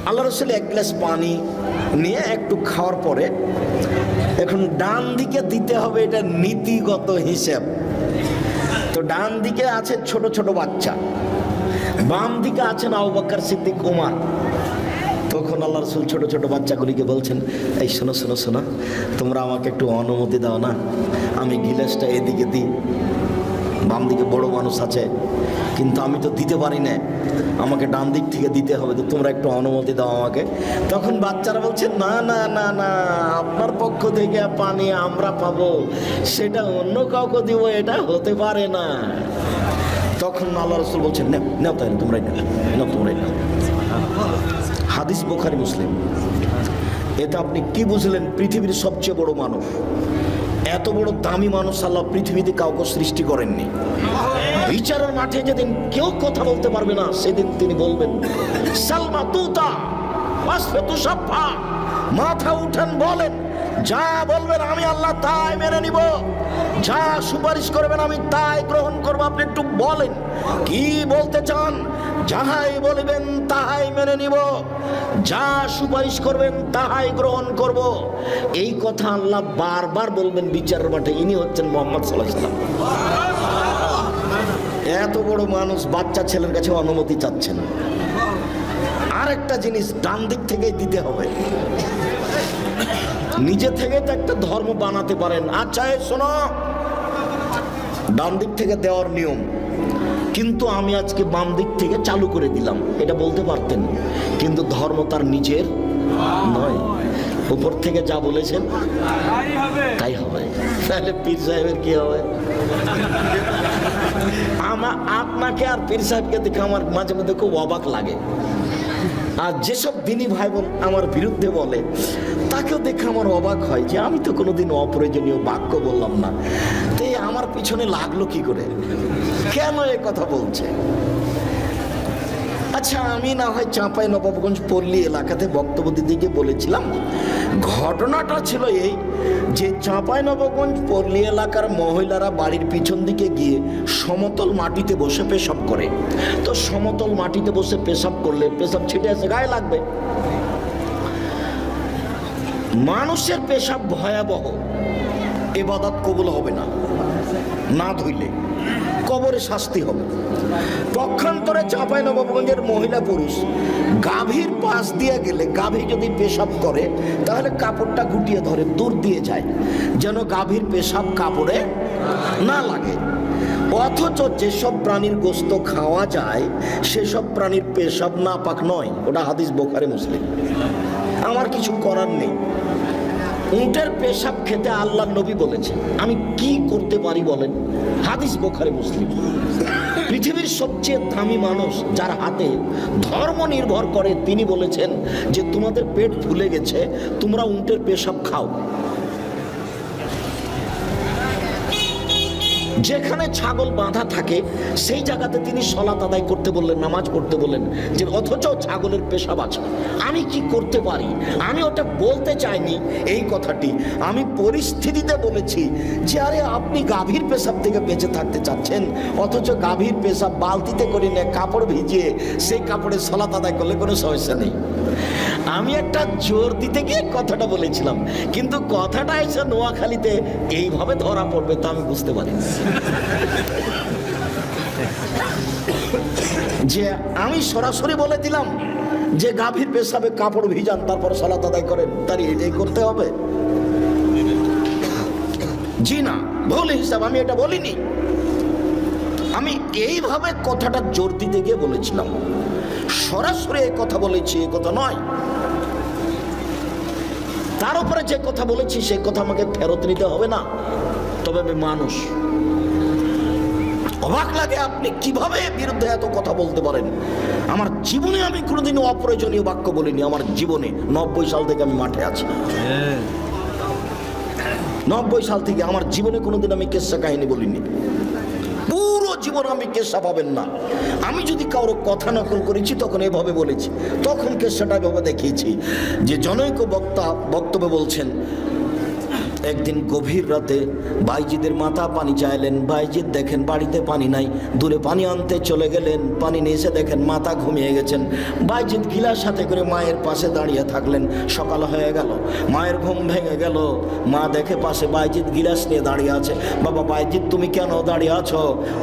আল্লাহ রাসূল এক গ্লাস পানি নিয়ে একটু খাওয়ার পরে এখন ডান দিকে দিতে হবে, এটা নীতিগত হিসাব। তো ডান দিকে আছে ছোট ছোট বাচ্চা, বাম দিকে আছেন আবু বকর সিদ্দিক, ওমর। তখন আল্লাহ রাসূল ছোট ছোট বাচ্চাগুলিকে বলছেন, এই শোনো শোনো শোনো, তোমরা আমাকে একটু অনুমতি দাও না, আমি গিলাসটা এদিকে দিই। বাম দিকে বড় মানুষ আছে, কিন্তু আমি তো দিতে পারি না, আমাকে ডান দিক থেকে দিতে হবে, তো তোমরা একটু অনুমতি দাও আমাকে। তখন বাচ্চারা বলছে, না না না না, আপনার পক্ষ থেকে পানি আমরা পাবো, সেটা অন্য কাউকে দিব, এটা হতে পারে না। তখন আল্লাহ রাসূল বলছেন, নাও নাও, তাই তোমরাই নাও, তোমরাই নাও। হাদিস বুখারী মুসলিম। এটা আপনি কি বুঝলেন? পৃথিবীর সবচেয়ে বড় মানুষ, এত বড় দামি মানুষ আল্লাহ পৃথিবীতে কাউকে সৃষ্টি করেননি। বিচারের মাঠে যেদিন কেউ কথা বলতে পারবে না, সেদিন তিনি বলবেন, সালমা তুতা ওয়াসফাতু শাফা, মাথা উঠান বলেন, যা বলবেন আমি আল্লাহ তাই মেনে নিব, যা সুপারিশ করবেন আমি তাই গ্রহণ করব। আপনি একটু বলেন কি বলতে চান, যাহাই বলবেন তাহাই মেনে নিব, যা সুপারিশ করবেন তাহাই গ্রহণ করব। এই কথা আল্লাহ বারবার বলবেন বিচারের মাঠে। ইনি হচ্ছেন মুহাম্মদ সাল্লাল্লাহু আলাইহি ওয়াসাল্লাম। এত বড় মানুষ বাচ্চা ছেলের কাছে অনুমতি চাচ্ছেন। আরেকটা জিনিস, ডান দিক থেকেই দিতে হবে। নিজে থেকে তো একটা ধর্ম বানাতে পারেন, আচ্ছা শোনো, ডান দিক থেকে দেওয়ার নিয়ম, কিন্তু আমি আজকে বাম দিক থেকে চালু করে দিলাম, এটা বলতে পারতেন, কিন্তু ধর্ম তার নিজের নয়, উপর থেকে যা বলেছেন তাই হবে। তাহলে পীর সাহেবের কি হবে? আপনাকে আর পীর সাহেবকে দেখে আমার মাঝে মধ্যে খুব অবাক লাগে। আর যেসব দিনী ভাই বোন আমার বিরুদ্ধে বলে, তাকেও দেখে আমার অবাক হয় যে আমি তো কোনোদিন অপ্রয়োজনীয় বাক্য বললাম না, তো আমার পিছনে লাগলো কি করে, কেন এ কথা বলছে? আচ্ছা, আমি না হয় চাঁপাইনবাবগঞ্জ পল্লী এলাকাতে বক্তব্য দিতে গিয়ে বলেছিলাম, ঘটনাটা ছিল এই যে চাঁপাইনবাবগঞ্জ পল্লী এলাকার মহিলারা বাড়ির পিছন দিকে গিয়ে সমতল মাটিতে বসে পেশাব করে। তো সমতল মাটিতে বসে পেশাব করলে পেশাব ছিটে এসে গায়ে লাগবে। মানুষের পেশাব ভয়াবহ, ইবাদত কবুল হবে না, না ধুইলে কবরে শাস্তি হবে। পক্ষান্তরে চাঁপাইনবাবগঞ্জের মহিলা পুরুষ গাভীর পাশ দিয়ে গেলে, গাভী যদি পেশাব করে তাহলে কাপড়টা গুটিয়ে ধরে দূর দিয়ে যায়, যেন গাভীর পেশাব কাপড়ে না লাগে। অথচ যেসব প্রাণীর গোশত খাওয়া যায় সেসব প্রাণীর পেশাব নাপাক নয়, ওটা হাদিস বুখারী মুসলিম। আমার কিছু করার নেই। উটের পেশাব খেতে আল্লাহর নবী বলেছেন, আমি কি করতে পারি বলেন? হাদিস বুখারী মুসলিম। পৃথিবীর সবচেয়ে দামি মানুষ যার হাতে ধর্ম নির্ভর করে, তিনি বলেছেন যে তোমাদের পেট ফুলে গেছে, তোমরা উটের পেশাব খাও। যেখানে ছাগল বাঁধা থাকে সেই জায়গাতে তিনি সালাত আদায় করতে বললেন, নামাজ পড়তে বললেন, যে অথচ ছাগলের পেশাব আছে। আমি কি করতে পারি? আমি ওটা বলতে চাইনি এই কথাটি, আমি পরিস্থিতিতে বলেছি যে আরে আপনি গাভীর পেশাব থেকে বেঁচে থাকতে চাচ্ছেন, অথচ গাভীর পেশাব বালতিতে করে নিয়ে কাপড় ভিজিয়ে সেই কাপড়ে সালাত আদায় করলে কোনো সমস্যা নেই। আমি একটা জোর দিতে গিয়ে কথাটা বলেছিলাম, কিন্তু কথাটা এসে নোয়াখালীতে এইভাবে ধরা পড়বে তা আমি বুঝতে পারি। যে আমি সরাসরি বলে দিলাম যে গাভীর পেশাবে কাপড় ভিজান তারপর সালাত আদায় করেন, তার এটাই করতে হবে? জি না, ভুল হিসাব, আমি এটা বলিনি। আমি এইভাবে কথাটা জোর দিতে গিয়ে বলেছিলাম, সরাসরি এই কথা বলেছি এই কথা নয়। তার উপরে যে কথা বলেছি সে কথা আমাকে ফেরত নিতে হবে না। তবে আমি মানুষ, অবাক লাগে আপনি কিভাবে বিরুদ্ধে এত কথা বলতে পারেন। আমার জীবনে আমি কোনোদিনও অপ্রয়োজনীয় বাক্য বলিনি। আমার জীবনে 90 সাল থেকে আমি মাঠে আছি, 90 সাল থেকে আমার জীবনে কোনোদিন আমি কেসা কাহিনী বলিনি। পুরো জীবন আমি কেসা পাবেন না। আমি যদি কারো কথা নকল করেছি তখন এভাবে বলেছি, তখন কেসাটা এভাবে দেখিয়েছি যে জনৈক বক্তা বক্তব্যে বলছেন, একদিন গভীর রাতে বাইজিদের মাতা পানি চাইলেন। বাইজিদ দেখেন বাড়িতে পানি নাই, দূরে পানি আনতে চলে গেলেন। পানি নিয়ে এসে দেখেন মাতা ঘুমিয়ে গেছেন। বাইজিদ গিলাস সাথে করে মায়ের পাশে দাঁড়িয়ে থাকলেন। সকাল হয়ে গেল, মায়ের ঘুম ভেঙে গেল। মা দেখে পাশে বাইজিদ গিলাস নিয়ে দাঁড়িয়ে আছে। বাবা বাইজিদ, তুমি কেন দাঁড়িয়ে আছো?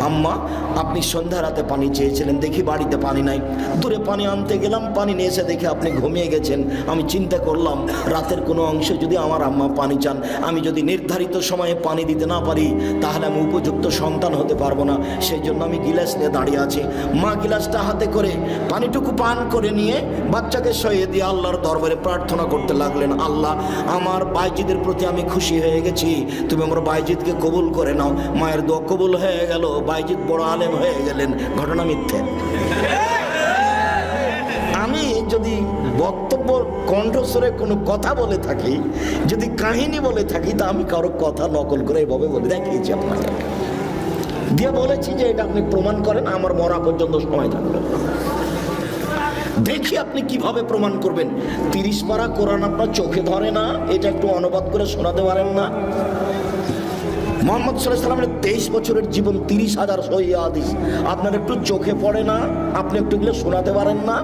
আম্মা, আপনি সন্ধ্যা রাতে পানি চেয়েছিলেন, দেখি বাড়িতে পানি নাই, দূরে পানি আনতে গেলাম, পানি নিয়ে এসে দেখে আপনি ঘুমিয়ে গেছেন। আমি চিন্তা করলাম রাতের কোনো অংশে যদি আমার আম্মা পানি চান, আমি যদি নির্ধারিত সময়ে পানি দিতে না পারি তাহলে আমি উপযুক্ত সন্তান হতে পারবো না। সেই জন্য আমি গিলাস নিয়ে দাঁড়িয়ে আছি। মা গিলাসটা হাতে করে পানিটুকু পান করে নিয়ে বাচ্চাকে শুইয়ে দিয়ে আল্লাহর দরবারে প্রার্থনা করতে লাগলেন, আল্লাহ, আমার বাইজিদের প্রতি আমি খুশি হয়ে গেছি, তুমি আমার বাইজিদকে কবুল করে নাও। মায়ের দোয়া কবুল হয়ে গেল, বাইজিদ বড় আলেম হয়ে গেলেন। ঘটনা মিথ্যে। আমি যদি বক্তব্য কণ্ঠস্বরে কোনো কথা বলে থাকি, যদি কাহিনী বলে থাকি, তা আমি কারো কথা নকল করে এভাবে বলে দেখিয়েছি আপনাকে, দিয়ে বলেছি যে এটা আপনি প্রমাণ করেন, আমার মরা পর্যন্ত সময় থাকবে। দেখি আপনি কিভাবে প্রমাণ করবেন। 30 পারা কোরআন আপনার চোখে ধরে না, এটা একটু অনুবাদ করে শোনাতে পারেন না? মুহাম্মদ সাল্লাল্লাহু আলাইহি ওয়াসাল্লামের 23 বছরের জীবন, 30,000 সহিহ হাদিস আপনার একটু চোখে পড়ে না? আপনি একটু এগুলো শোনাতে পারেন না?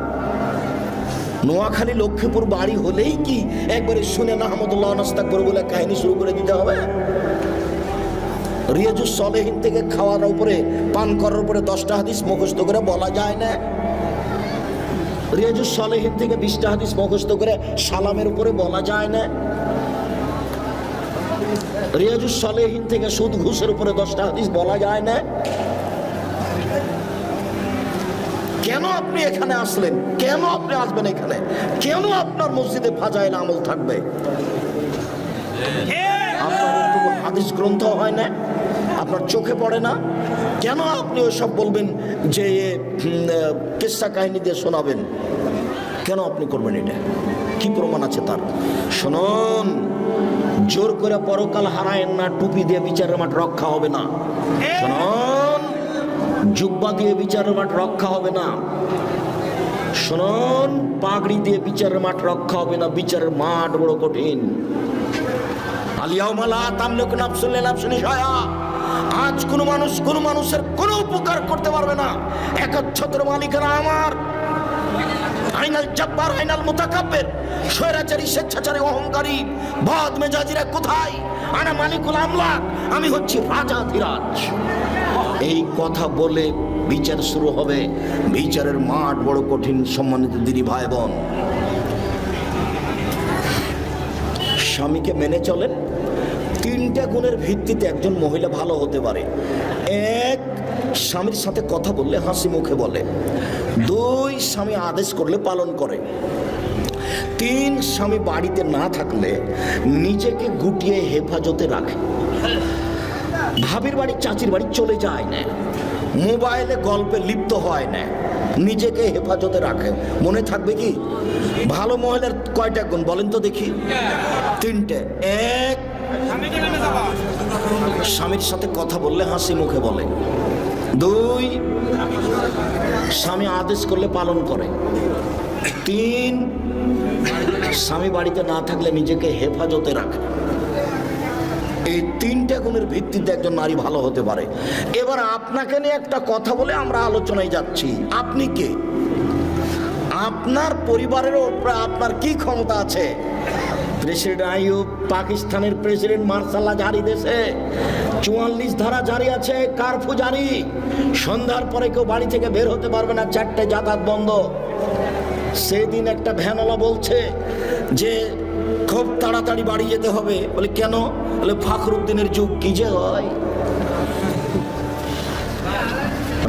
নোয়াখালী লক্ষ্মীপুর বাড়ি হলেই কি একবারে শুনে না আহমদুল্লাহ নাস্তাকবর বলে কাহিনী শুরু করে দিতে হবে? রিয়াজুস সলেহিন থেকে খাওয়ার উপরে, পান করার উপরে 10টা হাদিস মুখস্থ করে বলা যায় না? রিয়াজুস সলেহিন থেকে 20টা হাদিস মুখস্থ করে সালামের উপরে বলা যায় না? রিয়াজুস সলেহিন থেকে সুদ ঘুষের উপরে 10টা হাদিস বলা যায় না? কেন আপনি এখানে আসলেন? কেন আপনি আসবেন এখানে? কেন আপনার মসজিদে ফাজাইল আমল থাকবে? আপনার হাদিস গ্রন্থ হয় না? আপনার চোখে পড়ে না? কেন আপনি ওসব বলবেন যে কিসসা কাহিনী দিয়ে শোনাবেন? কেন আপনি করবেন এটা? কি প্রমাণ আছে তার? শুনুন, জোর করে পরকাল হারায়েন না, টুপি দিয়ে বিচারের মাঠ রক্ষা হবে না। শুনুন, জুব্বা দিয়ে বিচারের মাঠ রক্ষা হবে না। শুনুন, পাগড়ি দিয়ে বিচারের মাঠ রক্ষা হবে না। বিচারের মাঠ বড় কঠিন। আলিয়াউমা লা তামলিকু নাফসুন লিনাফসিন শাইআ। আজ কোনো মানুষ কোনো মানুষের কোনো উপকার করতে পারবে না। একচ্ছত্র মালিকানা আমার। আইনাল জব্বার আইনাল মুতাকাব্বির। স্বৈরাচারী, স্বেচ্ছাচারী, অহংকারী, বদ মেজাজিরা কোথায়? আনা মালিকুল আমলাক, আমি হচ্ছি রাজাধিরাজ। এই কথা বলে বিচার শুরু হবে। বিচারের মাঠ বড় কঠিন। সম্মানিত দিদি ভাই বোন, স্বামীকে মেনে চলেন। 3টা গুণের ভিত্তিতে একজন মহিলা ভালো হতে পারে। 1, স্বামীর সাথে কথা বললে হাসি মুখে বলে। 2, স্বামী আদেশ করলে পালন করে। 3, স্বামী বাড়িতে না থাকলে নিজেকে গুটিয়ে হেফাজতে রাখে। ভাবির বাড়ি, চাচির বাড়ি চলে যায় না, মোবাইলে গল্পে লিপ্ত হয় না, নিজেকে হেফাজতে রাখে। মনে থাকবে কি? ভালো মহিলার কয়টা গুণ বলেন তো দেখি? 3টে। 1, স্বামীর সাথে কথা বললে হাসি মুখে বলে। 2, স্বামী আদেশ করলে পালন করে। 3, স্বামী বাড়িতে না থাকলে নিজেকে হেফাজতে রাখে। এই 3টা গুণের ভিত্তিতে একজন নারী ভালো হতে পারে। এবার আপনাকে নিয়ে একটা কথা বলে আমরা আলোচনায় যাচ্ছি। আপনি কে? আপনার পরিবারের উপরে আপনার কি ক্ষমতা আছে? প্রেসিডেন্ট আইয়ুব, পাকিস্তানের প্রেসিডেন্ট মার্শাল্লাহ জারি দেশে 44 ধারা জারি আছে, কারফিউ জারি। সন্ধ্যার পরে কেউ বাড়ি থেকে বের হতে পারবে না, 4টে যাতায়াত বন্ধ। সেদিন একটা ভ্যানওয়ালা বলছে যে খুব তাড়াতাড়ি বাড়ি যেতে হবে। বলে কেন? বলে ফখরুদ্দিনের যুগ। কি যে হয়!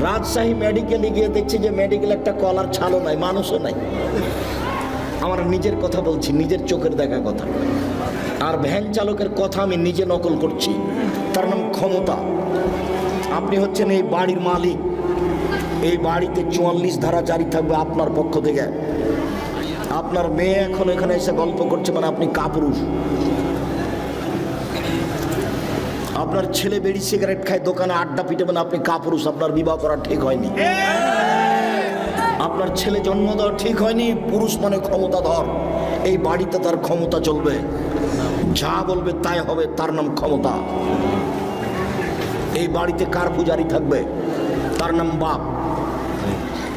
রাজশাহী মেডিকেলে গিয়ে দেখছি যে মেডিকেল একটা কলার ছালও নাই, মানুষও নাই। আমার নিজের কথা বলছি, নিজের চোখের দেখা কথা। আর ভ্যান চালকের কথা আমি নিজে নকল করছি। তার নাম ক্ষমতা। আপনি হচ্ছেন এই বাড়ির মালিক। এই বাড়িতে 44 ধারা জারি থাকবে আপনার পক্ষ থেকে। আপনার মেয়ে এখন এখানে এসে গল্প করছে মানে আপনি কাপুরুষ। আপনার ছেলে বেড়ি সিগারেট খায়, দোকানে আড্ডা পিটে মানে আপনি কাপুরুষ। আপনার বিবাহ করা ঠিক হয়নি। আপনার ছেলে জন্ম দেওয়া ঠিক হয়নি, পুরুষ মানে ক্ষমতাধর, এই বাড়িতে তার ক্ষমতা চলবে, যা বলবে তাই হবে, তার নাম ক্ষমতা। এই বাড়িতে কার পূজারি থাকবে, তার নাম বাপ।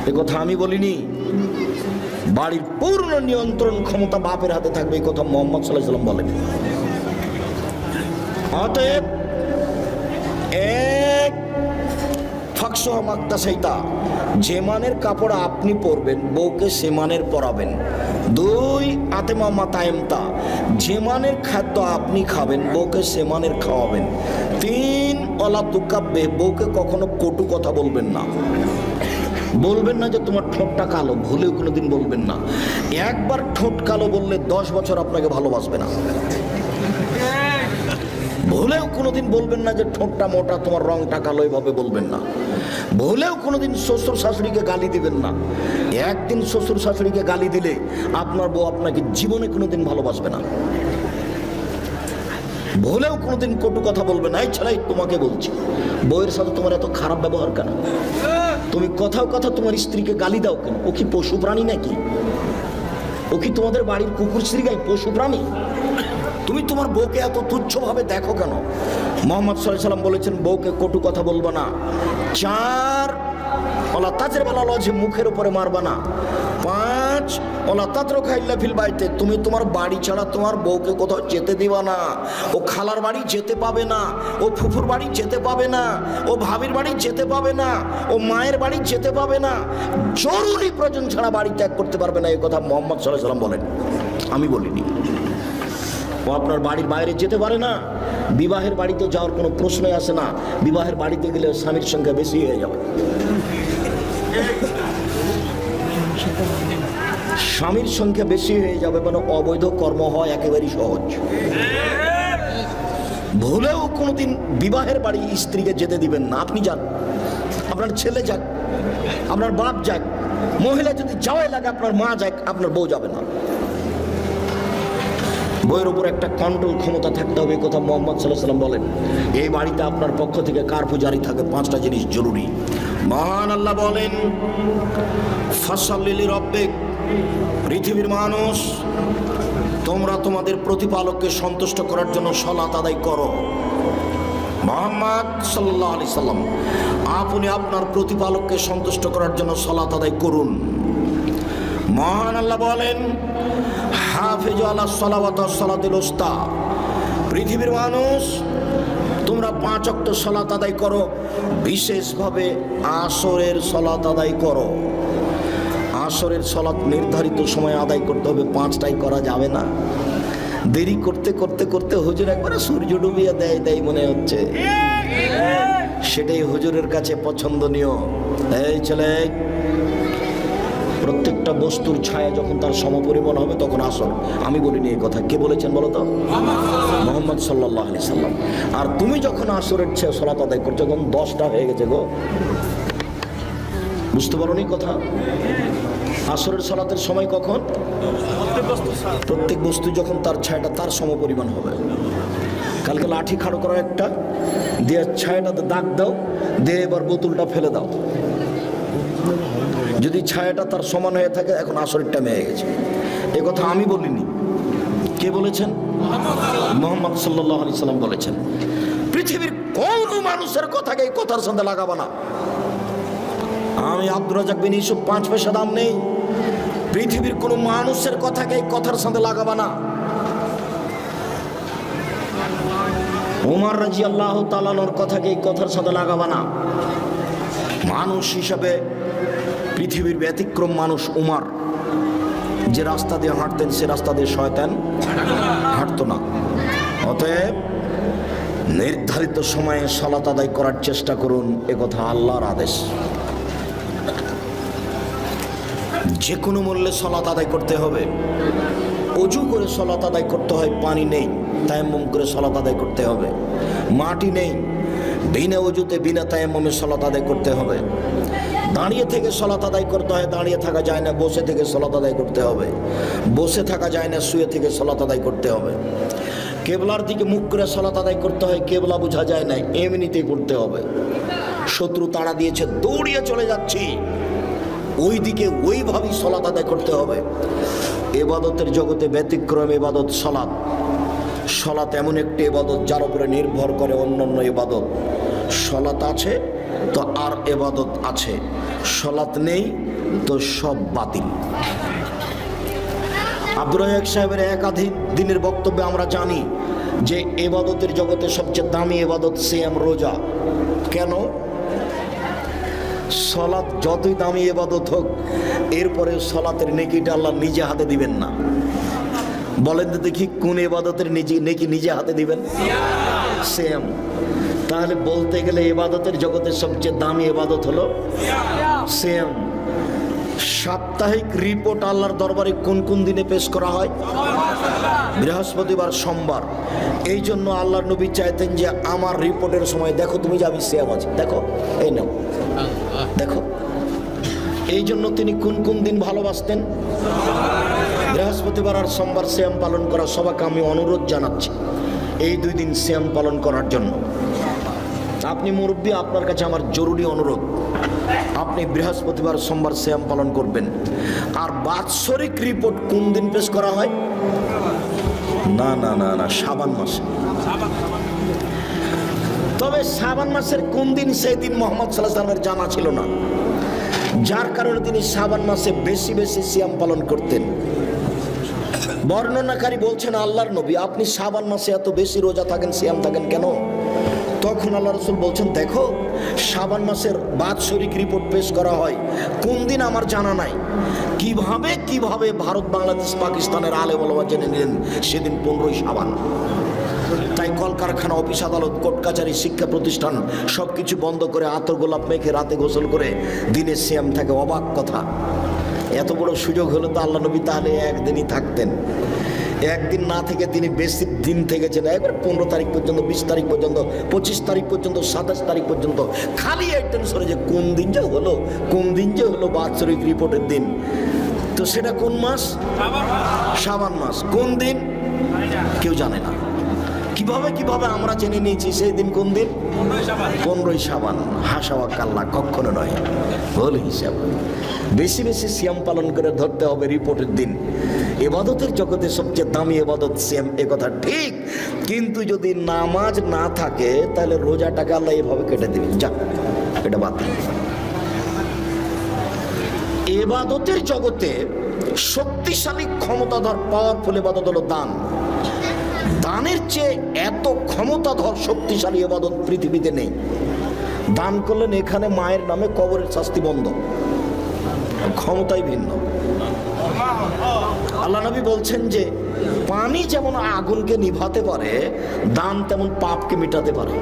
এ কথা আমি বলিনি। বাড়ির পূর্ণ নিয়ন্ত্রণ ক্ষমতা বাপের হাতে থাকবে, এই কথা মুহাম্মদ সাল্লাল্লাহু আলাইহি ওয়াসাল্লাম বলেন। অতএব এক ফাকসহ মাক্তাসাইতা, যে মানের কাপড় আপনি পরবেন বউকে সে মানের পরাবেন। দুই আতেমা মাতায়েমতা, যে মানের খাদ্য আপনি খাবেন বউকে সে মানের খাওয়াবেন। তিন অলা তুকাব্বে, বউকে কখনো কটু কথা বলবেন না। বলবেন না যে তোমার ঠোঁটটা কালো, ভুলেও কোনোদিন বলবেন না। একবার ঠোঁট কালো বললে 10 বছর আপনাকে ভালোবাসবে না। ভুলেও কোনোদিন বলবেন না যে ঠোঁটটা মোটা, তোমার রংটা কালো, এভাবে বলবেন না। ভুলেও কোনোদিন শ্বশুর শাশুড়িকে গালি দিবেন না। একদিন শ্বশুর শাশুড়িকে গালি দিলে আপনার বউ আপনাকে জীবনে কোনোদিন ভালোবাসবে না। ভুলেও কোনোদিন কটু কথা বলবে না। এই ছাড়াই তোমাকে বলছি, বউয়ের সাথে তোমার এত খারাপ ব্যবহার কেন? তুমি কথাও কথা তোমার স্ত্রীকে গালি দাও কেন? ও কি পশু প্রাণী নাকি? ও কি তোমাদের বাড়ির কুকুর শ্রীগাই পশু প্রাণী? তুমি তোমার বউকে এত তুচ্ছভাবে দেখো কেন? মুহাম্মদ সাল্লাল্লাহু আলাইহি ওয়াসাল্লাম বলেছেন বউকে কটু কথা বলবা না। চার ওলা তাজের বেলা লজে, মুখের উপরে মারবা না। পাঁচ ওলা তাত্র খাইল্লা ফিল বাইতে, তুমি তোমার বাড়ি ছাড়া তোমার বউকে কোথাও যেতে দিবা না। ও খালার বাড়ি যেতে পাবে না, ও ফুফুর বাড়ি যেতে পাবে না, ও ভাবির বাড়ি যেতে পাবে না, ও মায়ের বাড়ি যেতে পাবে না। জরুরি প্রয়োজন ছাড়া বাড়ি ত্যাগ করতে পারবে না। এই কথা মুহাম্মদ সাল্লাল্লাহু আলাইহি ওয়াসাল্লাম বলেন, আমি বলিনি। ও আপনার বাড়ির বাইরে যেতে পারে না। বিবাহের বাড়িতে যাওয়ার কোনো প্রশ্নই আসে না। বিবাহের বাড়িতে গেলে স্বামীর সংখ্যা বেশি হয়ে যাবে। স্বামীর সংখ্যা বেশি হয়ে যাবে, মানে অবৈধ কর্ম হয় একেবারেই সহজ। ভুলেও কোনোদিন বিবাহের বাড়ি স্ত্রীকে যেতে দিবেন না। আপনি যান, আপনার ছেলে যাক, আপনার বাপ যাক, মহিলা যদি যাওয়াই লাগে আপনার মা যাক, আপনার বউ যাবে না। বইয়ের উপর একটা কন্ট্রোল ক্ষমতা থাকতে হবে, কথা মুহাম্মদ সাল্লাল্লাহু আলাইহি ওয়াসাল্লাম বলেন। এই বাড়িতে আপনার পক্ষ থেকে কার পূজারি থাকে, 5টা জিনিস জরুরি। মহান আল্লাহ বলেন, ফাসাল্লি লিরাব্বিক, পৃথিবীর মানুষ তোমরা তোমাদের প্রতিপালককে সন্তুষ্ট করার জন্য সালাত আদায় করো। মুহাম্মদ সাল্লাল্লাহু আলাইহি সাল্লাম, আপনি আপনার প্রতিপালককে সন্তুষ্ট করার জন্য সালাত আদায় করুন। মহান আল্লাহ বলেন, হাফিজু আলা সালাওয়াত ওয়াস সালাতিল উস্তা, পৃথিবীর মানুষ তোমরা 5 ওয়াক্ত সালাত আদায় করো, বিশেষভাবে আসরের সালাত আদায় করো। আসরের সালাত নির্ধারিত সময় আদায় করতে হবে, 5টাই করা যাবে না। দেরি করতে করতে করতে হুজুর একবারে সূর্য ডুবিয়ে দেয় মনে হচ্ছে, সেটাই হুজুরের কাছে পছন্দনীয়। এই ছেলে, প্রত্যেকটা বস্তুর ছায়া যখন তার সমপরিমাণ হবে তখন আসর। আমি বলিনি এই কথা, কে বলেছেন বলো তো? মুহাম্মদ সাল্লাল্লাহু আলাইহি সাল্লাম। আর তুমি যখন আসরের সালাত আদায় করছো তখন 10টা হয়ে গেছে গো, বুঝতে পারো নি কথা? আসরের সালাতের সময় কখন? প্রত্যেক বস্তু যখন তার ছায়াটা তার সমপরিমাণ হবে। কালকে লাঠি খাড়ো করো একটা দিয়ে, ছায়াটাতে দাগ দাও, দিয়ে এবার বোতলটা ফেলে দাও। যদি ছায়াটা তার সমান হয়ে থাকে, এখন আসরের টাইম হয়ে গেছে। এ কথা আমি বলিনি, কে বলেছেন? মুহাম্মদ সাল্লাল্লাহু আলাইহি সাল্লাম বলেছেন। পৃথিবীর কোন মানুষের কথাকে এই কথার সাথে লাগাবা না। আমি আব্দুর রাজ্জাক বিন ইউসুফ 5 পয়সা দাম নেই। পৃথিবীর কোন মানুষের কথাকে এই কথার সাথে লাগাবা না। ওমর রাদিয়াল্লাহু তাআলা আনহুর কথাকে এই কথার সাথে লাগাবা না। মানুষ হিসাবে পৃথিবীর ব্যতিক্রম মানুষ ওমর, যে রাস্তা দিয়ে হাঁটতেন সে রাস্তা দিয়ে শয়তান হাঁটতো না। অতএব নির্ধারিত সময়ে সালাত আদায় করার চেষ্টা করুন, এ কথা আল্লাহর আদেশ। যে কোনো মূল্যে সালাত আদায় করতে হবে। অজু করে সালাত আদায় করতে হয়, পানি নেই, তায়াম্মুম করে সালাত আদায় করতে হবে। মাটি নেই, বিনা অজুতে বিনা তায়াম্মুমে সালাত আদায় করতে হবে। দাঁড়িয়ে থেকে সালাত আদায় করতে হয়, দাঁড়িয়ে থাকা যায় না, বসে থেকে সালাত আদায় করতে হবে। বসে থাকা যায় না, শুয়ে থেকে সালাত আদায় করতে হবে। কেবলার দিকে মুখ করে সালাত আদায় করতে হয়, কেবলা বোঝা যায় না, এমনিতেই করতে হবে। শত্রু তাড়া দিয়েছে, দৌড়িয়ে চলে যাচ্ছি, ওই দিকে ওইভাবেই সলাত আদায় করতে হবে। ইবাদতের জগতে ব্যতিক্রম ইবাদত সলাত। সলাত এমন একটি ইবাদত যার উপরে নির্ভর করে অন্যান্য ইবাদত। সলাত আছে তো আর ইবাদত আছে, সলাত নেই তো সব বাতিল। আব্দুর রাজ্জাক সাহেবের একাধিক দিনের বক্তব্যে আমরা জানি যে ইবাদতের জগতে সবচেয়ে দামি ইবাদত সিয়াম, রোজা। কেন? সলাত যতই দামি ইবাদত হোক, এরপরে সলাতের নেকিটা আল্লাহ নিজে হাতে দিবেন না। বলেন তো দেখি কোন ইবাদতের নেকি নিজে হাতে দিবেন? সিয়াম। তাহলে বলতে গেলে ইবাদতের জগতের সবচেয়ে দামি ইবাদত হলো সিয়াম। সাপ্তাহিক রিপোর্ট আল্লাহর দরবারে কোন কোন দিনে পেশ করা হয়? বৃহস্পতিবার, সোমবার। এই জন্য আল্লাহর নবী চাইতেন যে আমার রিপোর্টের সময় দেখো তুমি যে আমি সিয়াম আছি, দেখো এই নাও দেখো। এই জন্য তিনি কোন কোন দিন ভালোবাসতেন? বৃহস্পতিবার আর সোমবার সিয়াম পালন করা। সবাইকে আমি অনুরোধ জানাচ্ছি এই 2 দিন সিয়াম পালন করার জন্য। আপনি মুরব্বী, আপনার কাছে আমার জরুরি অনুরোধ, আপনি বৃহস্পতিবার, সোমবার সিয়াম পালন করবেন। আর বাৎসরিক রিপোর্ট কোন দিন পেশ করা হয়? না না না না, শাবান মাসে। তবে শাবান মাসের কোন দিন সেই দিন মুহাম্মদ সাল্লাল্লাহু আলাইহি ওয়াসাল্লামের জানা ছিল না, যার কারণে তিনি শাবান মাসে বেশি বেশি সিয়াম পালন করতেন। বর্ণনাকারী বলছেন, আল্লাহর নবী আপনি শাবান মাসে এত বেশি রোজা থাকেন, সিয়াম থাকেন কেন? তখন আল্লাহ রাসূল বলছেন, দেখো শাবান মাসের বাৎসরিক রিপোর্ট পেশ করা হয় কোন দিন আমার জানা নাই। কিভাবে ভারত, বাংলাদেশ, পাকিস্তানের আলেম ওলামা জেনে নিলেন সেদিন 15ই শাবান। তাই কলকারখানা, অফিস, আদালত, কোর্ট কাছারি, শিক্ষা প্রতিষ্ঠান সবকিছু বন্ধ করে আতর গোলাপ মেখে রাতে গোসল করে দিনে সিয়াম থাকে। অবাক কথা। এত বড় সুযোগ হলো তো আল্লাহ নবী তাহলে একদিনই থাকতেন। একদিন না থেকে তিনি বেশি দিন থেকেছেন, একবার 15 তারিখ পর্যন্ত, 20 তারিখ পর্যন্ত, 25 তারিখ পর্যন্ত, 27 তারিখ পর্যন্ত। খালি এই টেনশনে যে কোন দিন যে হলো বাৎসরিক রিপোর্টের দিন। তো সেটা কোন মাস? শাবান মাস। কোন দিন কেউ জানে না। কিভাবে আমরা জেনে নিয়েছি সেই দিন কোন দিন? 15ই শাবান। হাসাওয়া কাল্লা, কখনো নয়, ভুল হিসাব। বেশি বেশি সিয়াম পালন করে ধরতে হবে রিপোর্টের দিন। ইবাদতের জগতে সবচেয়ে দামি ইবাদত সিয়াম, এ কথা ঠিক। কিন্তু যদি নামাজ না থাকে তাহলে রোজাটাকে আল্লাহ এভাবে কেটে দিবেন, যা এটা বাতিল। ইবাদতের জগতে শক্তিশালী ক্ষমতাধর পাওয়ারফুল ইবাদত হলো দান। দানের চেয়ে এত ক্ষমতাধর শক্তিশালী ইবাদত পৃথিবীতে নেই। দান করলেন, এখানে মায়ের নামে কবরের শাস্তি বন্ধ। ক্ষমতাই ভিন্ন। আল্লাহ নবী বলছেন যে পানি যেমন আগুনকে নিভাতে পারে, দান তেমন পাপকে মিটাতে পারে।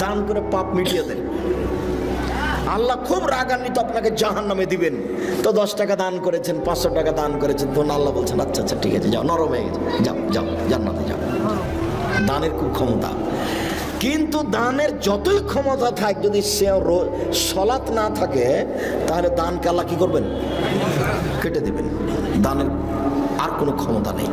দান করে পাপ মিটিয়ে দেন। আল্লাহ খুব রাগান্বিত, আপনাকে জাহান্নামে দিবেন। তো 10 টাকা দান করেছেন, 500 টাকা দান করেছেন, তখন আল্লাহ বলছেন আচ্ছা আচ্ছা ঠিক আছে, যাও, নরম হয়ে গেছে, যাও জান্নাতে যাও। দানের খুব ক্ষমতা। কিন্তু দানের যতই ক্ষমতা থাক, যদি সে সলাত না থাকে তাহলে দানকে আল্লাহ কি করবেন? কেটে দেবেন। দানের আর কোনো ক্ষমতা নেই।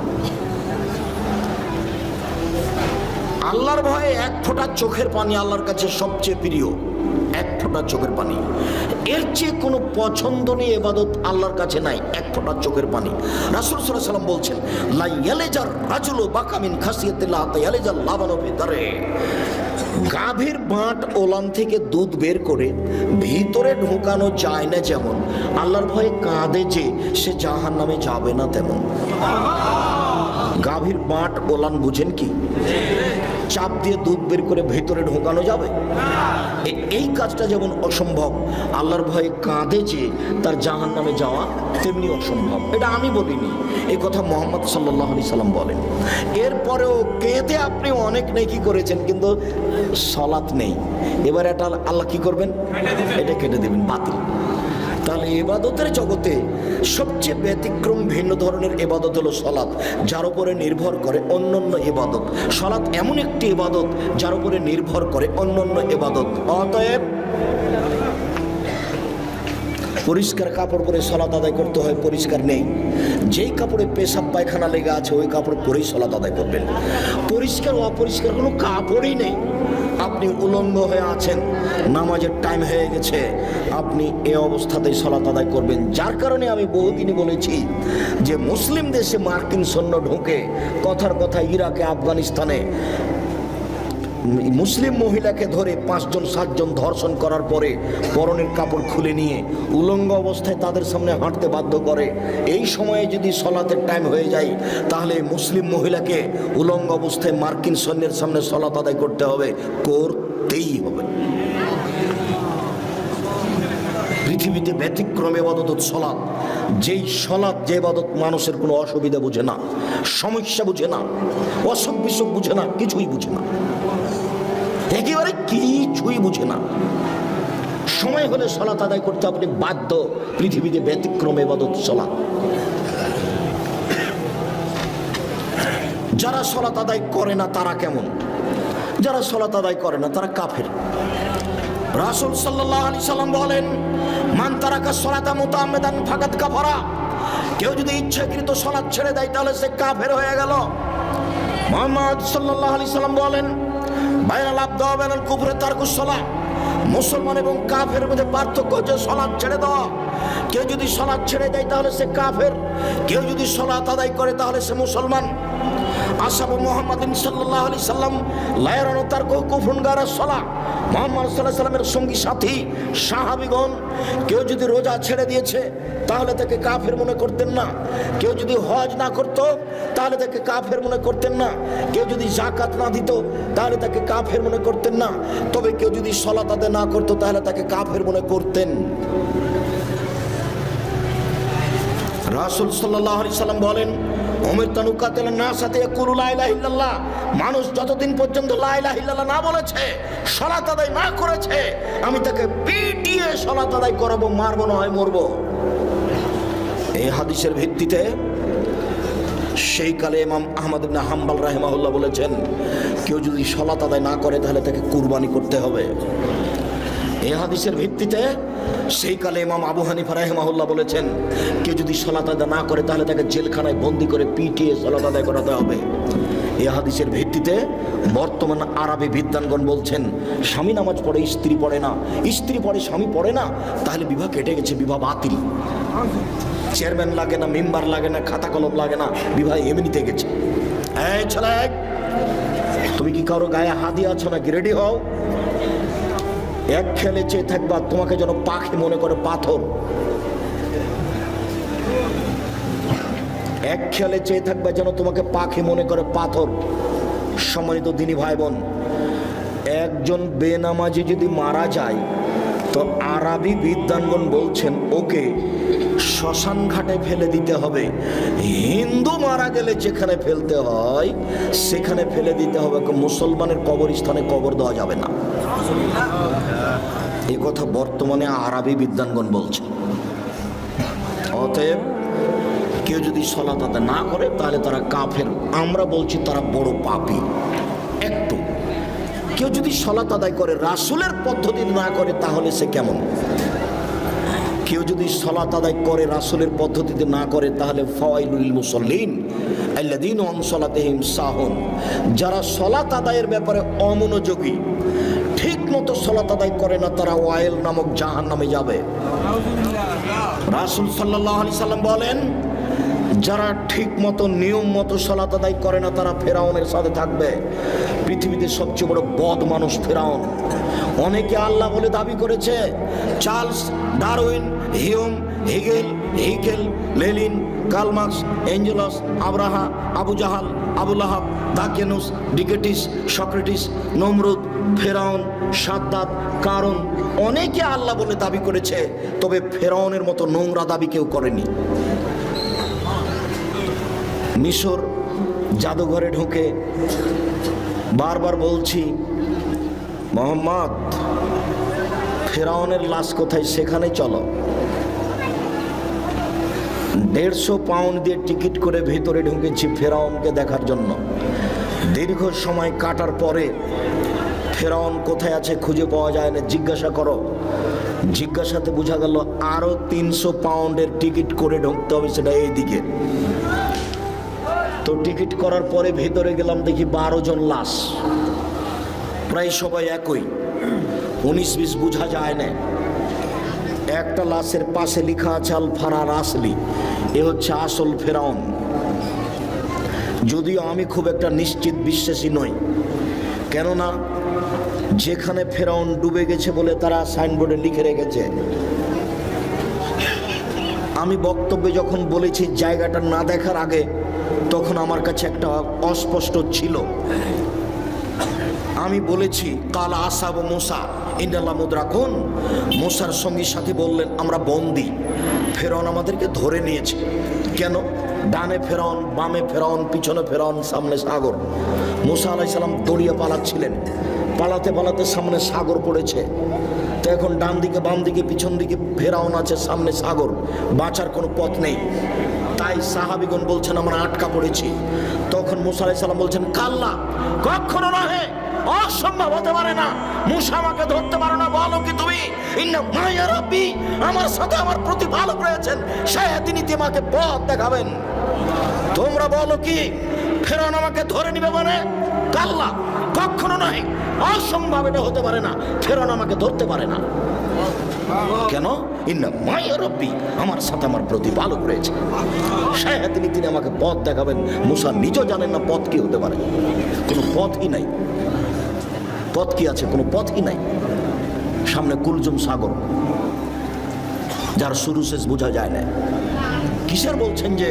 আল্লাহর ভয়ে 1 ফোঁটা চোখের পানি আল্লাহর কাছে সবচেয়ে প্রিয়। 1 ফোঁটা চোখের পানি, এর চেয়ে কোনো পছন্দনীয় ইবাদত আল্লাহর কাছে নাই। 1 ফোঁটা চোখের পানি। রাসূল সাল্লাল্লাহু আলাইহি ওয়াসাল্লাম বলছেন, লা ইয়ালিজার রাজুলু বাকা মিন খাসিয়াতিল্লাহ ইয়ালিজাল লাবানু ফি দারে। গাভীর বাঁট ওলান থেকে দুধ বের করে ভিতরে ঢোকানো যায় না যেমন, আল্লাহর ভয়ে কাঁদে যে সে জাহান্নামে যাবে না তেমন। গাভীর বাঁট ওলান বুঝেন কি? চাপ দিয়ে দুধ বের করে ভেতরে ঢোকানো যাবে? এই কাজটা যেমন অসম্ভব, আল্লাহর ভয়ে কাঁদে যে তার জাহান্নামে যাওয়া তেমনি অসম্ভব। এটা আমি বলিনি, এই কথা মুহাম্মদ সাল্লাল্লাহু আলাইহি সাল্লাম বলেন। এরপরেও কেঁদে আপনি অনেক নেকি করেছেন, কিন্তু সালাত নেই। এবার এটা আল্লাহ কি করবেন? এটা কেটে দেবেন, বাতিল। তাহলে ইবাদতের জগতে সবচেয়ে ব্যতিক্রম ভিন্ন ধরনের ইবাদত হলো সালাত, যার উপরে নির্ভর করে অন্যান্য ইবাদত। সালাত এমন একটি ইবাদত যার উপরে নির্ভর করে অন্যান্য ইবাদত। অতএব পরিষ্কার কাপড় পরে সালাত আদায় করতে হয়, পরিষ্কার নেই। যেই কাপড়ে পেশাব পায়খানা লেগে আছে ওই কাপড় পরেই সালাত আদায় করবেন। পরিষ্কার অপরিষ্কার কোনো কাপড়ই নেই, আপনি উলঙ্গ হয়ে আছেন, নামাজের টাইম হয়ে গেছে, আপনি এ অবস্থাতেই সালাত আদায় করবেন। যার কারণে আমি বহুদিনই বলেছি যে মুসলিম দেশে মার্কিন সৈন্য ঢোকে, কথার কথা ইরাকে, আফগানিস্তানে মুসলিম মহিলাকে ধরে 5 জন 7 জন ধর্ষণ করার পরে পরনের কাপড় খুলে নিয়ে উলঙ্গ অবস্থায় তাদের সামনে হাঁটতে বাধ্য করে। এই সময়ে যদি সলাতের টাইম হয়ে যায়, তাহলে মুসলিম মহিলাকে উলঙ্গ অবস্থায় মার্কিন সৈন্যের সামনে সলাত আদায় করতে হবে, করতেই হবে। পৃথিবীতে ব্যতিক্রম ইবাদত সলাত। যেই সলাত, যে ইবাদত মানুষের কোনো অসুবিধা বুঝে না, সমস্যা বুঝে না, অসুখ বিসুখ বুঝে না, কিছুই বুঝে না, একেবারে কিছুই বুঝে না। সময় হলে সলাত আদায় করতে আপনি বাধ্য। পৃথিবীতে ব্যতিক্রম ইবাদত সলাত। যারা সলাত আদায় করে না তারা কেমন? যারা সলাত আদায় করে না তারা কাফের। রাসূল সাল্লাল্লাহু আলাইহি সাল্লাম বলেন, মান তারাকা সলাতা মুতাআম্মিদান ফাকাদ কাফারা। কেউ যদি ইচ্ছাকৃত সলাত ছেড়ে দেয় তাহলে সে কাফের হয়ে গেল। মুহাম্মদ সাল্লাল্লাহু আলাইহি সাল্লাম বলেন, বাইনাল আবদি ওয়া বাইনাল কুফরি তারকুস সালাত। মুসলমান এবং কাফের মধ্যে পার্থক্য হচ্ছে সালাত ছেড়ে দেওয়া। কেউ যদি সালাত ছেড়ে দেয় তাহলে সে কাফের, কেউ যদি সালাত আদায় করে তাহলে সে মুসলমান। আসহাবু মুহাম্মাদিন সাল্লাল্লাহু আলাইহি সাল্লাম লা ইয়ারাউনা তারকু কুফরুন গায়রা সালাত। মুহাম্মদ সাল্লাল্লাহু আলাইহি সাল্লামের সঙ্গী সাথী সাহাবীগণ কেউ যদি রোজা ছেড়ে দিয়েছে তাহলে তাকে কাফের মনে করতেন না। কেউ যদি হজ না করত তাহলে তাকে কাফের মনে করতেন না। কেউ যদি যাকাত না দিত তাহলে তাকে কাফের মনে করতেন না। তবে কেউ যদি সালাত আদায় না করত তাহলে তাকে কাফের মনে করতেন। রাসূল সাল্লাল্লাহু আলাইহি সাল্লাম বলেন, মানুষ যতদিন পর্যন্ত লা ইলাহা ইল্লাল্লাহ না বলেছে, সালাত আদায় না করেছে, আমি তাকে পিটিয়ে সালাত আদায় করাবো, মারবো না হয় মরবো। এই হাদিসের ভিত্তিতে সেই কালে ইমাম আহমদ ইবনে হাম্বল রাহিমাহুল্লাহ বলেছেন, কেউ যদি সালাত আদায় না করে তাহলে তাকে কুরবানি করতে হবে। এই হাদিসের ভিত্তিতে সেই কালে ইমাম আবু হানিফা রাহিমাহুল্লাহ বলেছেন, কেউ যদি সালাত আদায় না করে তাহলে তাকে জেলখানায় বন্দি করে পিটিয়ে সালাত আদায় করাতে হবে। এই হাদিসের ভিত্তিতে বর্তমান আরবি বিদ্বানগণ বলছেন, স্বামী নামাজ পড়ে স্ত্রী পড়ে না, স্ত্রী পড়ে স্বামী পড়ে না, তাহলে বিবাহ কেটে গেছে, বিবাহ বাতিল। চেয়ারম্যান লাগে না, মেম্বার লাগে না, খাতা কলম লাগে না, বিবাহ এমনিতে গেছে। এই ছেলে, তুমি কি কারো গায়ে হাত দিয়ে আছো নাকি? রেডি হও। এক খেলে চেয়ে থাকবা, তোমাকে যেন পাখি মনে করে পাথর। এক খেলে চেয়ে থাকবা যেন তোমাকে পাখি মনে করে পাথর। সম্মানিত দিনী ভাই বোন, একজন বেনামাজি যদি মারা যায় তো আরবি বিদ্বানগণ বলছেন ওকে শ্মশান ঘাটে ফেলে দিতে হবে। হিন্দু মারা গেলে যেখানে ফেলতে হয় সেখানে ফেলে দিতে হবে, মুসলমানের কবরস্থানে কবর দেওয়া যাবে না। এই কথা বর্তমানে আরবি বিদ্বানগণ বলছে। অতএব কেউ যদি সালাত আদায় না করে তাহলে তারা কাফের। আমরা বলছি তারা বড় পাপী। একটু কেউ যদি সালাত আদায় করে রাসূলের পদ্ধতি না করে তাহলে সে কেমন? কেউ যদি সালাত আদায় করে রাসূলের পদ্ধতিতে না করে তাহলে ফাওয়াইলুল মুসাল্লিন আল্লাযীনা আন সালাতিহিম সাহুন। যারা সালাত আদায়ের ব্যাপারে অমনোযোগী, ঠিক মতো সালাত আদায় করে না, তারা ওয়াইল নামক জাহান্নামে যাবে। রাসূল সাল্লাল্লাহু আলাইহি সাল্লাম বলেন, যারা ঠিক মতো নিয়ম মতো সালাত আদায় করে না তারা ফেরাউনের সাথে থাকবে। পৃথিবীতে সবচেয়ে বড় বদ মানুষ ফেরাউন। অনেকে আল্লাহ বলে দাবি করেছে। Charles Darwin, Hume, Hegel, Lenin, Karl Marx, Engels, Abraha, Abu Jahal, Abu Lahab, Dakianus, ডিকেটিস, সক্রেটিস, নমরুদ, ফেরাউন, সাদ্দাত, কারুন, অনেকে আল্লাহ বলে দাবি করেছে, তবে ফেরাউনের মতো নোংরা দাবি কেউ করেনি। মিশর জাদুঘরে ঢুকে বারবার বলছি, মোহাম্মদ, ফেরাউনের লাশ কোথায় সেখানে চলো। 150 পাউন্ড দিয়ে টিকিট করে ভিতরে ঢুকেছি ফেরাউনকে দেখার জন্য। দীর্ঘ সময় কাটার পরে ফেরাউন কোথায় আছে খুঁজে পাওয়া যায় না। জিজ্ঞাসা করো, জিজ্ঞাসাতে বোঝা গেল আরো 300 পাউন্ডের টিকিট করে ঢুকতে হবে, সেটা এইদিকে। তো টিকিট করার পরে ভেতরে গেলাম, দেখি 12 জন লাশ। প্রায় সবাই একই, 19-20 বোঝা যায় না। একটা লাশের পাশে লেখা আছে আল ফারার আসলি, এ হচ্ছে আসল ফেরাউন। যদিও আমি খুব একটা নিশ্চিত বিশ্বাসী নই, কেননা যেখানে ফেরাউন ডুবে গেছে বলে তারা সাইনবোর্ডে লিখে রেখেছে। আমি বক্তব্যে যখন বলেছি জায়গাটা না দেখার আগে, তখন আমার কাছে একটা অস্পষ্ট ছিল। আমি বলেছি কালা আসাব মুসা ইন্দাল্লাহ মুদরাকুন, মুসার সঙ্গী সাথী বললেন আমরা বন্দী, ফেরাউন আমাদেরকে ধরে নিয়েছে। কেন? ডানে ফেরাউন, বামে ফেরাউন, পিছনে ফেরাউন, সামনে সাগর। মুসা আলাইহিস সালাম দড়িয়ে পালাচ্ছিলেন, পালাতে পালাতে সামনে সাগর পড়েছে। তো এখন ডান দিকে বাম দিকে পিছন দিকে ফেরাউন আছে, সামনে সাগর, বাঁচার কোনো পথ নেই। তাই সাহাবীগণ বলছেন আমরা আটকা পড়েছি। তখন মুসা আলাইহিস সালাম বলছেন কাল্লা, কখনো নহে, অসম্ভব হতে পারে না, মুসা আমাকে ধরতে পারো না। বলো কি তুমি? ইন্না মাইয়া রাব্বি, আমার সাথে আমার প্রতিপালক রয়েছেন, তিনি তোমাকে পথ দেখাবেন। তোমরা বলো কি ফেরাউন আমাকে ধরে নিবে? মানে কাল্লা, কখনো নয়, অসম্ভব, এটা হতে পারে না, ফেরাউন আমাকে ধরতে পারে না। কেন? ইন্না মাইয়া রাব্বি, আমার সাথে আমার প্রতিপালক রয়েছে, তিনি আমাকে পথ দেখাবেন। মুসা নিজেও জানেন না পথ কি হতে পারে, কোনো পথই নাই। পথ কি আছে? কোনো পথই নাই। সামনে কুলজুম সাগর, যার শুরু শেষ বোঝা যায় না। কিসের বলছেন যে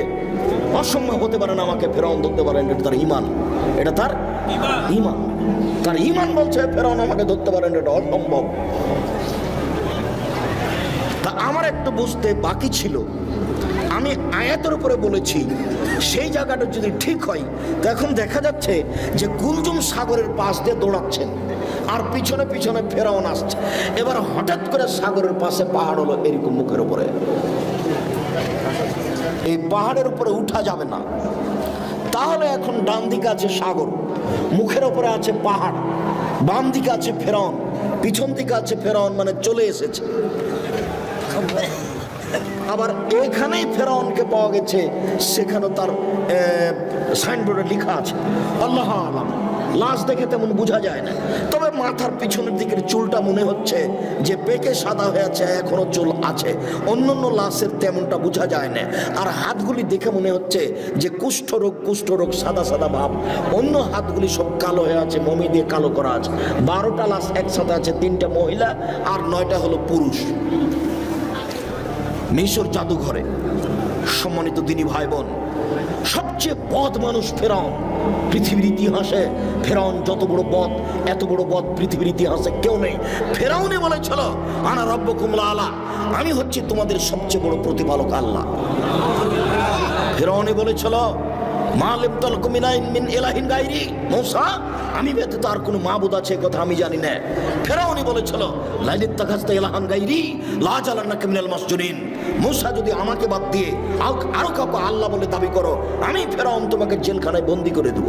অসম্ভব হতে পারে না আমাকে ফেরাউন ধরতে পারেন? এটা তার ইমান, এটা তার ইমান, তার ইমান বলছে ফেরাউন আমাকে ধরতে পারেন, এটা অসম্ভব। তা আমার একটু বুঝতে বাকি ছিল। আমি আয়াতের উপরে বলেছি, সেই জায়গাটা যদি ঠিক হয়, তো এখন দেখা যাচ্ছে যে কুলজুম সাগরের পাশ দিয়ে দৌড়াচ্ছেন আর পিছনে পিছনে ফেরাউন আসছে। এবার হঠাৎ করে সাগরের পাশে পাহাড় হলো এরকম মুখের উপরে, এই পাহাড়ের উপরে উঠা যাবে না। তাহলে এখন ডান দিকে আছে সাগর, মুখের উপরে আছে পাহাড়, বাম দিকে আছে ফেরাউন, পিছন দিকে আছে ফেরাউন, মানে চলে এসেছে। আবার এখানেই ফেরাউনকে পাওয়া গেছে, সেখানে তার সাইনবোর্ডে লেখা আছে আল্লাহ আলাম। লাশ দেখে তেমন বোঝা যায় না, তবে মাথার পিছনের দিকের চুলটা মনে হচ্ছে যে পেকে সাদা হয়ে আছে, এখনো চুল আছে। অন্যান্য লাশের তেমনটা বোঝা যায় না। আর হাতগুলি দেখে মনে হচ্ছে যে কুষ্ঠরোগ সাদা সাদা ভাব। অন্য হাতগুলি সব কালো হয়ে আছে, মমি দিয়ে কালো করা আছে। 12টা লাশ একসাথে আছে, 3টা মহিলা আর 9টা হলো পুরুষ। মিশর জাদুঘরে। সম্মানিত দিনী ভাই বোন, সবচেয়ে বদ মানুষ ফেরাউন। পৃথিবীর ইতিহাসে ফেরাউন যত বড় বদ, এত বড় বদ পৃথিবীর ইতিহাসে কেউ নেই। ফেরাউনে বলেছিল আনা রব্বুকুমুল আলা, আমি হচ্ছি তোমাদের সবচেয়ে বড় প্রতিপালক আল্লাহ। ফেরাউনে বলেছিল মালিম তালাকুম মিন ইলাহিন গায়রি, মূসা আমি ব্যতীত আর কোনো মাবুদ আছে কথা আমি জানি না। ফেরাউনি বলেছিল লাইলিত্তাখাযতা ইলাহান গায়রি লা জালান্নাকা মিনাল মাসজুনিন, মূসা যদি আমাকে বাদ দিয়ে আরো কাউকে আল্লাহ বলে দাবি করো, আমি ফেরাউন তোমাকে জেলখানায় বন্দী করে দেব।